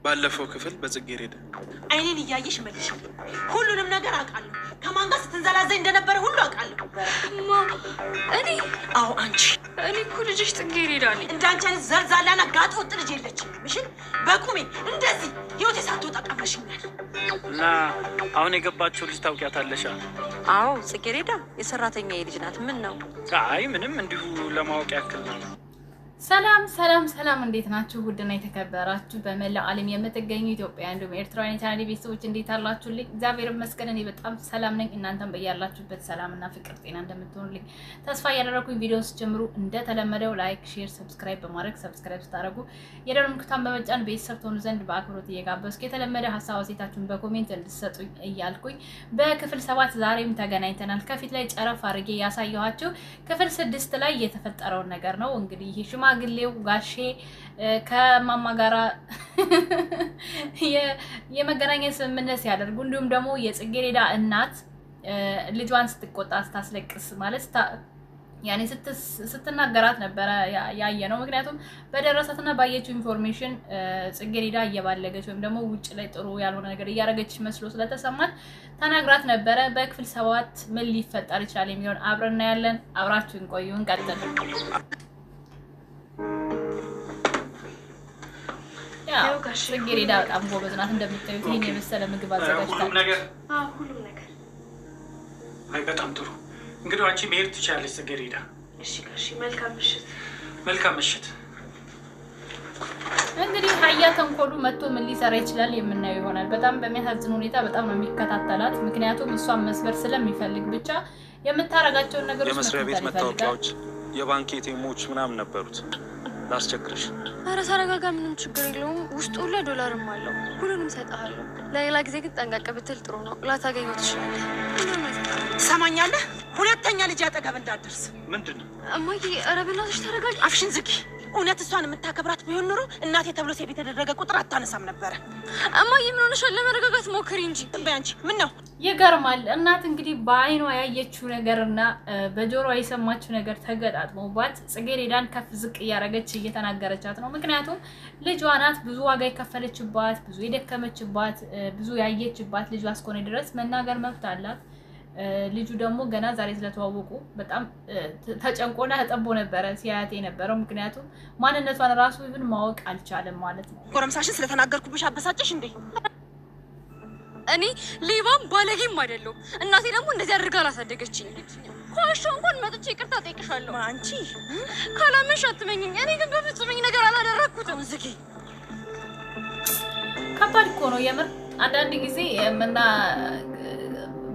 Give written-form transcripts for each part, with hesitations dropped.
ባለፈው ክፍል በጽጌረዳ አይኔን እያየሽ መልሽ። ሁሉንም ነገር አውቃለሁ። ከማን ጋር ስትንዘላዘይ እንደነበረ ሁሉ አውቃለሁ። እኔ አዎ አንቺ። እኔ እኮ ልጅሽ ጽጌረዳ ነኝ። እንዳንቺ አይነት ዘልዛላና ጋጥ ወጥ ልጅ የለችም። እሺ በቁሜ እንደዚህ ህይወቴ ሳትወጣ ቀመሽኛል። እና አሁን የገባችው ልጅ ታውቂያታለሽ? አዎ ጽጌረዳ የሰራተኛ ልጅ ናት። ምን ነው? አይ ምንም እንዲሁ ለማወቅ ያክል ነው። ሰላም ሰላም ሰላም፣ እንዴት ናችሁ? ውድና የተከበራችሁ በመላው ዓለም የምትገኙ ኢትዮጵያውያን እንዲሁም ኤርትራውያን የቻናሌ ቤተሰቦች እንዴት አላችሁልኝ? እግዚአብሔር ይመስገን እኔ በጣም ሰላም ነኝ። እናንተም በያላችሁበት ሰላምና ፍቅር ጤና እንደምትሆኑልኝ ተስፋ እያደረኩኝ ቪዲዮ ስትጀምሩ እንደተለመደው ላይክ፣ ሼር፣ ሰብስክራይብ በማድረግ ሰብስክራይብ ስታደርጉ የደወል ምልክቱን በመጫን ቤተሰብ ትሆኑ ዘንድ በአክብሮት እየጋበዝኩ የተለመደ ሀሳብ አስተያየታችሁን በኮሜንት እንድትሰጡኝ እያልኩኝ በክፍል 7 ዛሬም ተገናኝተናል። ከፊት ላይ ጨረፍ አድርጌ ያሳየኋችሁ ክፍል 6 ላይ የተፈጠረውን ነገር ነው። እንግዲህ ይሄ ሽማግሌው ጋሼ ከማማ ጋራ የመገናኘት ስምምነት ሲያደርጉ እንዲሁም ደግሞ የጽጌረዳ እናት ልጇን ስትቆጣ ስታስለቅስ ማለት ያኔ ስትናገራት ነበረ ያየ ነው። ምክንያቱም በደረሳትና ባየችው ኢንፎርሜሽን ጽጌረዳ እየባለገች ወይም ደግሞ ውጭ ላይ ጥሩ ያልሆነ ነገር እያደረገች መስሎ ስለተሰማት ተናግራት ነበረ። በክፍል 7 ምን ሊፈጠር ይችላል የሚለውን አብረን እናያለን። አብራችሁን ቆዩ። እንቀጥል። ጽጌረዳ በጣም ጎበዝ ናት። እንደምታዩት ይሄን የመሰለ ምግብ አዘጋጅታለች። ሁሉም ነገር አይ በጣም ጥሩ። እንግዲህ አንቺ መሄድ ትችላለች ጽጌረዳ። እሺ ጋሺ፣ መልካም ምሽት። መልካም ምሽት። እንግዲህ ሀያ ተንኮሉ መጥቶ ምን ሊሰራ ይችላል የምናየው ይሆናል። በጣም በሚያሳዝን ሁኔታ በጣም ነው የሚከታተላት። ምክንያቱም እሷን መስበር ስለሚፈልግ ብቻ የምታረጋቸውን ነገሮች የመስሪያ ቤት መታወቂያዎች፣ የባንክ ኤቲኤሞች ምናምን ነበሩት። ላስቸግርሽ? ኧረ ተረጋጋ፣ ምንም ችግር የለውም። ውስጡ ሁሉ ዶላርም አለው። ሁሉንም እሰጥሃለሁ። ለሌላ ጊዜ ግን ጠንቀቅ ብትል ጥሩ ነው። ላታገኘው ትችላለህ። ትሰማኛለህ? ሁለተኛ ልጅ አጠገብ እንዳትደርስ። ምንድን ነው እማዬ? ኧረ በእናትሽ ተረጋጊ። አፍሽን ዝጊ። እውነት እሷን የምታከብራት ቢሆን ኖሮ እናቴ ተብሎ ሴት የተደረገ ቁጥር አታነሳም ነበረ። እማዬ ምን ሆነሻል? ለመረጋጋት ሞክሪ እንጂ። በያንቺ ምን ነው? ይገርማል። እናት እንግዲህ በአይኗ ያየችው ነገርና በጆሮዋ የሰማችው ነገር ተገጣጥሞባት ጽጌረዳን ከፍ ዝቅ እያደረገች እየተናገረቻት ነው። ምክንያቱም ልጇ ናት፣ ብዙ ዋጋ የከፈለችባት፣ ብዙ የደከመችባት፣ ብዙ ያየችባት ልጇ እስከሆነ ድረስ መናገር መብት አላት። ልጁ ደግሞ ገና ዛሬ ስለተዋወቁ በጣም ተጨንቆና ተጠቦ ነበረ ሲያያት የነበረው። ምክንያቱም ማንነቷን ራሱ ይሁን ማወቅ አልቻለም ማለት ነው። ጎረምሳሽን ስለተናገርኩብሽ አበሳጨሽ እንዴ? እኔ ሌባም ባለጌም አይደለሁም። እናቴ ደግሞ እንደዚህ አድርጋ አላሳደገችኝ። ኳሾ እንኳን መጥቼ ይቅርታ ጠይቅሻለሁ። አንቺ ካላመንሽ አትመኝኝ። እኔ ግን በፍጹም ነገር አላደረኩትም። ዝጊ። ከባድ እኮ ነው የምር። አንዳንድ ጊዜ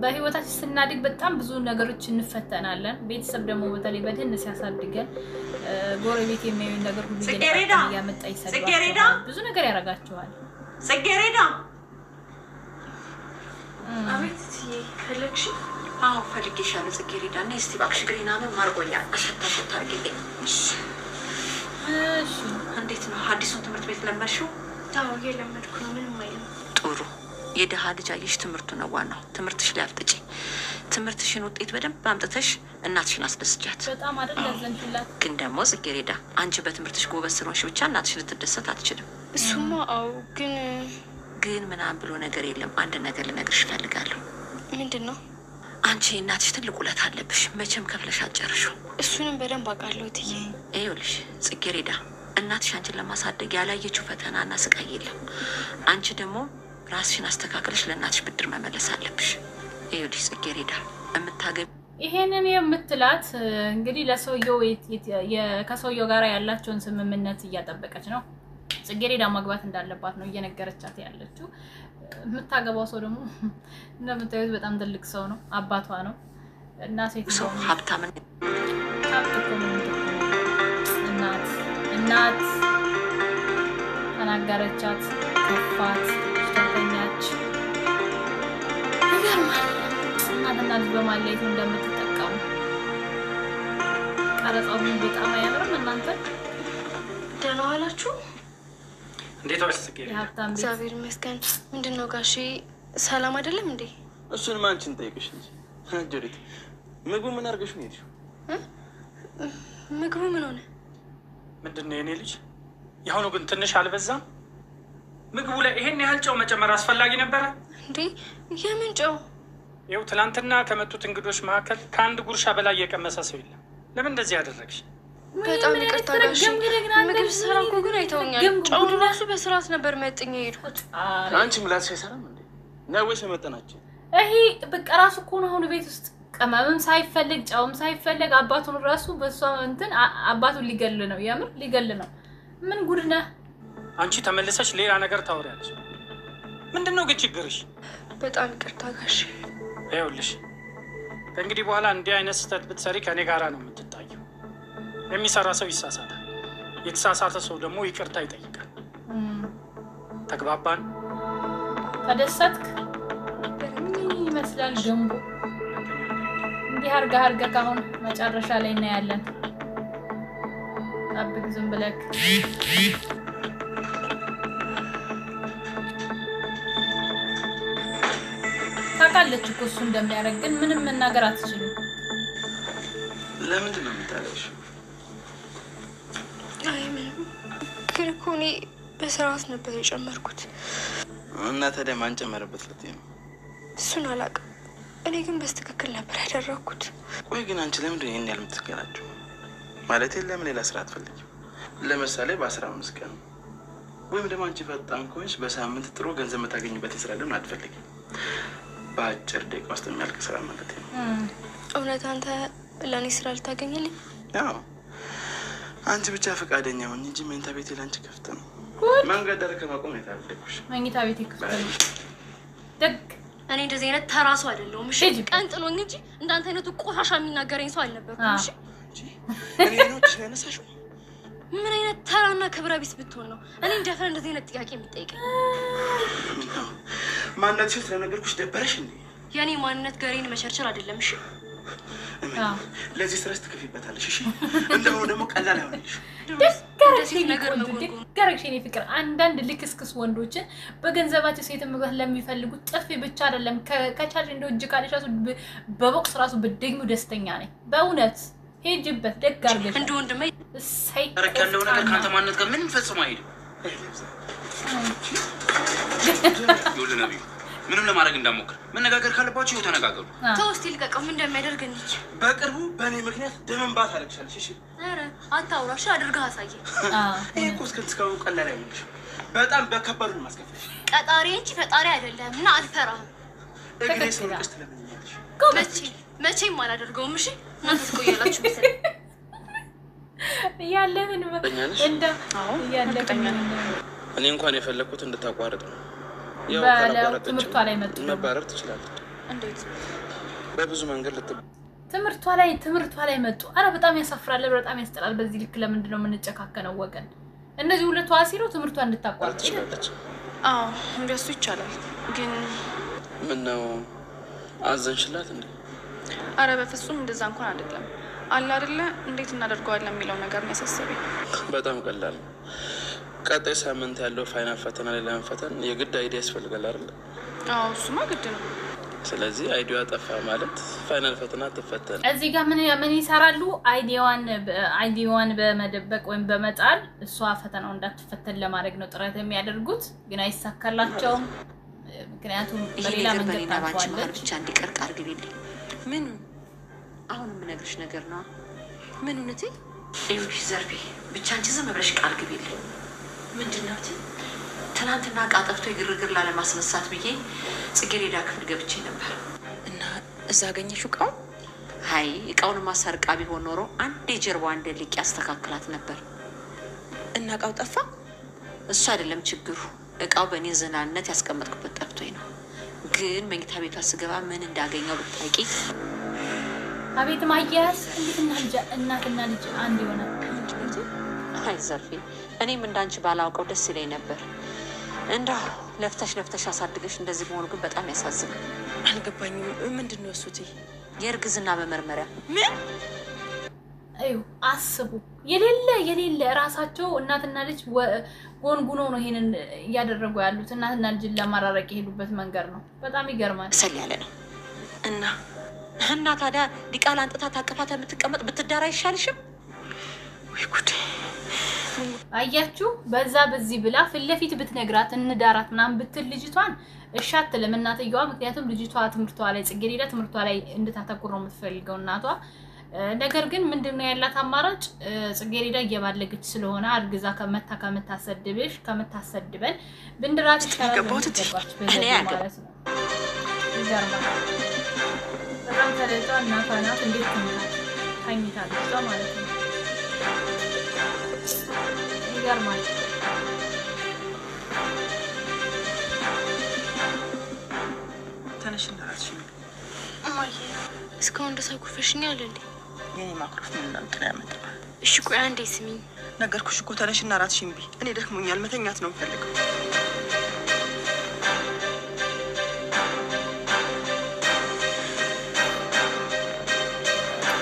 በህይወታችን ስናድግ በጣም ብዙ ነገሮች እንፈተናለን። ቤተሰብ ደግሞ በተለይ በድህነት ሲያሳድገን ጎረቤት የሚያዩን ነገር ሁሉ እያመጣ ይሰድባቸዋል። ብዙ ነገር ያደርጋቸዋል። ጽጌረዳ አቤት ፈለግሽ? አዎ ፈልጌሻለሁ ጽጌረዳ። እና እስቲ እባክሽ ግሪናምን ማርጎኛል። አሸታ አድርጊልኝ። እሺ እንዴት ነው አዲሱን ትምህርት ቤት ለመድሽው? አዎ እየለመድኩ ነው። ምንም አይልም። ጥሩ። የደሃ ልጅ አየሽ፣ ትምህርቱ ነው ዋናው። ትምህርትሽ ላይ አፍጥጪ። ትምህርትሽን ውጤት በደንብ አምጥተሽ እናትሽን አስደስጃት። በጣም አይደል ያዘንኩላት። ግን ደግሞ ጽጌረዳ አንቺ በትምህርትሽ ጎበዝ ስለሆንሽ ብቻ እናትሽ ልትደሰት አትችልም። እሱማ አዎ። ግን ምናምን ብሎ ነገር የለም። አንድ ነገር ልነግርሽ እፈልጋለሁ። ምንድን ነው? አንቺ እናትሽ ትልቅ ውለታ አለብሽ። መቼም ከፍለሽ አትጨርሺው። እሱንም በደንብ አውቃለሁ እትዬ። ይኸውልሽ ጽጌረዳ፣ እናትሽ አንቺን ለማሳደግ ያላየችው ፈተናና ስቃይ የለም። አንቺ ደግሞ ራስሽን አስተካክለሽ ለእናትሽ ብድር መመለስ አለብሽ። ይኸውልሽ ጽጌረዳ የምታገቢ ይሄንን የምትላት እንግዲህ ለሰውየው ከሰውየው ጋር ያላቸውን ስምምነት እያጠበቀች ነው። ጽጌረዳ ማግባት እንዳለባት ነው እየነገረቻት ያለችው። የምታገባው ሰው ደግሞ እንደምታዩት በጣም ትልቅ ሰው ነው፣ አባቷ ነው እና ሴት ሰው ሀብታም እናት ተናገረቻት፣ ከፋት፣ ተገኛች። ይገርማል። እናትና ልጅ በማለየት እንደምትጠቀሙ ቀረጻው በጣም አያምርም። እናንተ ደህና ዋላችሁ? እንዴት ዋልሽ ጽጌረዳ? የሀብታም ቤት እግዚአብሔር ይመስገን። ምንድን ነው ጋሼ ሰላም አይደለም እንዴ? እሱንም አንቺን ጠይቅሽ እንጂ ጀሪት፣ ምግቡ ምን አድርገሽ ነው የሄድሽው? ምግቡ ምን ሆነ? ምንድን ነው የኔ ልጅ? የአሁኑ ግን ትንሽ አልበዛም? ምግቡ ላይ ይሄን ያህል ጨው መጨመር አስፈላጊ ነበረ እንዴ? የምን ጨው? ይኸው ትናንትና ከመጡት እንግዶች መካከል ከአንድ ጉርሻ በላይ የቀመሰ ሰው የለም። ለምን እንደዚህ ያደረግሽ? በጣም ይቅርታ ጋሽ። ምግብ ስራ እኮ ግን አይተውኛል። ጨውን ራሱ በስርዓት ነበር መጥኜ የሄድኩት። አንቺ ምላስሽ አይሰራም እንዴ? ነው ወይስ መጠናችሁ? ይሄ በቃ ራሱ እኮ ነው አሁን ቤት ውስጥ ቅመምም ሳይፈልግ ጨውም ሳይፈልግ አባቱን ራሱ በሷ እንትን አባቱን ሊገል ነው። የምር ሊገል ነው። ምን ጉድ ነህ አንቺ? ተመልሰሽ ሌላ ነገር ታወሪያለሽ። ምንድነው ግን ችግርሽ? በጣም ይቅርታ ጋሽ። ይኸውልሽ ከእንግዲህ በኋላ እንዲህ አይነት ስህተት ብትሰሪ ከኔ ጋራ ነው የምትታየው። የሚሰራ ሰው ይሳሳታል፣ የተሳሳተ ሰው ደግሞ ይቅርታ ይጠይቃል። ተግባባን? ተደሰትክ? ምን ይመስላል ገንቦ? እንዲህ አርጋ ካሁን መጨረሻ ላይ እናያለን። ጠብቅ ዝም ብለክ። ታውቃለች እኮ እሱ እንደሚያደርግ፣ ግን ምንም መናገር አትችልም። ለምንድን ነው የምታለሽ? አይ ምንም፣ ግን እኮ እኔ በስርዓት ነበር የጨመርኩት። እና ታዲያ ማን ጨመረበት ልትይ ነው? እሱን አላውቅም። እኔ ግን በስትክክል ነበር ያደረኩት። ቆይ ግን አንቺ ለምንድን ነው ይሄን ያህል የምትገናቸው? ማለት ለምን ሌላ ስራ አትፈልጊም? ለምሳሌ በ15 ቀን ወይም ደግሞ አንቺ ፈጣን ከሆንሽ በሳምንት ጥሩ ገንዘብ የምታገኝበትን ስራ ለምን አትፈልጊም? በአጭር ደቂቃ ውስጥ የሚያልቅ ስራ ማለት ነው። እውነት አንተ ለእኔ ስራ ልታገኝልኝ? ያው አንቺ ብቻ ፈቃደኛ ሆኝ እንጂ መኝታ ቤቴ ላንቺ ክፍት ነው። መንገድ ዳር ከማቆም የታደልኩሽ መኝታ ቤቴ ክፍት ነው። ደግ እኔ እንደዚህ አይነት ተራ ሰው አይደለሁም። እሺ ቀን ጥሎኝ እንጂ እንዳንተ አይነቱ ቆሻሻ የሚናገረኝ ሰው አልነበርኩም። እሺ እኔ ነው ትነሳሽው? ምን አይነት ተራና ክብረ ቢስ ብትሆን ነው እኔ እንደፈረ እንደዚህ አይነት ጥያቄ የሚጠይቀኝ? ማንነትሽ ስለነገርኩሽ ደበረሽ እንዴ? የኔ ማንነት ገሬን መቸርቸር አይደለም። እሺ ለዚህ ስራ ትከፊበታለሽ። እሺ እንደው ደግሞ ቀላል አይሆንልሽ። ገረግሽ የኔ ፍቅር፣ አንዳንድ ልክስክስ ወንዶችን በገንዘባቸው ሴት መግባት ለሚፈልጉት ጥፊ ብቻ አይደለም ከቻልሽ እንደው እጅ ካለሽ ራሱ በቦክስ ራሱ ብትደግሚው ደስተኛ ነኝ በእውነት። ሄጅበት ደግ አድርገሽ እንደ ወንድሜ እሰይ ታረክ ያለው ነገር ካንተ ማንነት ጋር ምንም ፈጽሞ አይሄድም። ይኸውልህ ነብዩ፣ ምንም ለማድረግ እንዳሞክር መነጋገር ካለባችሁ ይኸው ተነጋገሩ። ተውስቲ ልቀቀው። ምን እንደሚያደርግ እንጂ በቅርቡ በእኔ ምክንያት ደም እንባ ታለቅሻለሽ። እሺ ኧረ አታውራሽ፣ አድርገህ አሳየኝ። ይሄ እኮ እስካሁን ቀላል አይሆንልሽም። በጣም በከባዱ ነው የማስከፍልሽ። ቀጣሪ እንጂ ፈጣሪ አይደለም እና አልፈራህም። እግሬ ስወድቅሽ ትለምኛለሽ። መቼም አላደርገውም። እሺ እናንተ ትቆያላችሁ መሰለኝ። ያለንን እንደ ያለቀኛ እኔ እንኳን የፈለኩት እንድታቋርጥ ነው። ያው ትምህርቷ ላይ መጡ መባረር ትችላለች። እንዴት? በብዙ መንገድ ትምህርቷ ላይ መጡ። አረ በጣም ያሳፍራል፣ በጣም ያስጠላል። በዚህ ልክ ለምንድን ነው የምንጨካከነው ወገን? እነዚህ ሁለቱ አሲሮ ትምህርቷ እንድታቋርጥ ትችላለች። አዎ እንደሱ ይቻላል። ግን ምን ነው አዘንሽላት እንዴ? አረ በፍጹም እንደዛ እንኳን አይደለም። አለ አይደለ እንዴት እናደርገዋለን የሚለው ነገር ነው ያሳሰበኝ። በጣም ቀላል ነው። ቀጣይ ሳምንት ያለው ፋይናል ፈተና ላይ ለመፈተን የግድ አይዲያ ያስፈልጋል አይደል? አዎ እሱማ ግድ ነው። ስለዚህ አይዲያ ጠፋ ማለት ፋይናል ፈተና ተፈተነ። እዚህ ጋር ምን ይሰራሉ? አይዲያዋን በመደበቅ ወይም በመጣል እሷ ፈተናው እንዳትፈተን ለማድረግ ነው ጥረት የሚያደርጉት፣ ግን አይሳካላቸውም። ምክንያቱም በሌላ መንገድ ታውቃለች። ብቻ እንዲቀር ቃል ግቢልኝ። ምን አሁን የምነግርሽ ነገር ነው። ምን እውነቴ? ይኸውልሽ ዘርፌ፣ ብቻ አንቺ ዝም ብለሽ ቃል ግቢልኝ። ምንድን ነው? ትናንትና ዕቃ ጠፍቶ የግርግር ላለማስነሳት ብዬ ጽጌሬዳ ክፍል ገብቼ ነበር እና እዛ አገኘሽው እቃው? አይ እቃውን ማሰርቃ ቢሆን ኖሮ አንድ የጀርባ አንድ ልቅ ያስተካክላት ነበር። እና እቃው ጠፋ? እሱ አይደለም ችግሩ፣ እቃው በእኔ ዝናነት ያስቀመጥኩበት ጠፍቶኝ ነው። ግን መኝታ ቤቷ ስገባ ምን እንዳገኘው ብታውቂ። አቤት ማያያዝ! እንዴት እናትና ልጅ አንድ ይሆናል? አይ ዘርፌ፣ እኔም እንዳንቺ ባላውቀው ደስ ይለኝ ነበር። እንደው ለፍተሽ አሳድገሽ እንደዚህ መሆኑ ግን በጣም ያሳዝናል። አልገባኝም። ምንድን ነው እሱት? የእርግዝና መመርመሪያ። ምን? አዩ አስቡ። የሌለ ራሳቸው እናትና ልጅ ጎንጉኖ ነው ይሄንን እያደረጉ ያሉት። እናትና ልጅን ለማራረቅ የሄዱበት መንገድ ነው። በጣም ይገርማል። ሰል ያለ ነው። እና ታዲያ ዲቃላ አንጥታ ታቀፋታ የምትቀመጥ ብትዳራ አይሻልሽም? ወይ ጉዴ! አያችሁ በዛ በዚህ ብላ ፊት ለፊት ብትነግራት እንዳራት ምናምን ብትል ልጅቷን እሺ አትልም እናትየዋ። ምክንያቱም ልጅቷ ትምህርቷ ላይ ጽጌረዳ ትምህርቷ ላይ እንድታተኩር ነው የምትፈልገው እናቷ። ነገር ግን ምንድነው ያላት አማራጭ? ጽጌረዳ እየባለገች ስለሆነ አርግዛ ከምታሰድበን ብንድራት ይሻላል ማለት ነው። ይገርማል። በጣም ተለጣ እናቷ ናት እንዴት ታኝታለች ማለት ነው። ይገርማል። ተነሽና እራስሽ እማዬ እስካሁን እንደዛ ኩርፈሽኛል እንዴ? የኔ ማኩረፍ ምን እንትን ያመጣል? እሺ ቆይ አንዴ ስሚኝ። ነገርኩሽ እኮ ተነሽና እራስሽን ብይ። እኔ ደክሞኛል፣ መተኛት ነው የምፈልገው።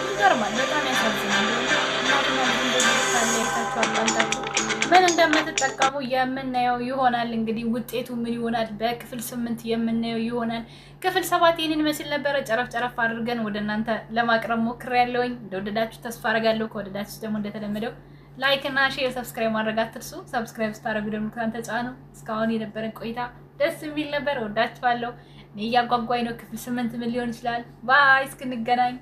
ይገርማል። በጣም ያሳዝናል። እናትና እንደዚህ ታለያታችሁ ምን እንደምትጠቀሙ የምናየው ይሆናል። እንግዲህ ውጤቱ ምን ይሆናል በክፍል 8 የምናየው ይሆናል። ክፍል 7 ይሄንን መስል ነበረ። ጨረፍ አድርገን ወደ እናንተ ለማቅረብ ሞክሬያለሁኝ። እንደወደዳችሁ ተስፋ አደርጋለሁ። ከወደዳችሁ ደግሞ እንደተለመደው ላይክ እና ሼር፣ ሰብስክራይብ ማድረግ አትርሱ። ሰብስክራይብ ስታደርጉ ደግሞ ካንተ ጫኑ። እስካሁን የነበረን ቆይታ ደስ የሚል ነበር። ወዳችኋለሁ። እኔ እያጓጓኝ ነው። ክፍል 8 ምን ሊሆን ይችላል? ባይ እስክንገናኝ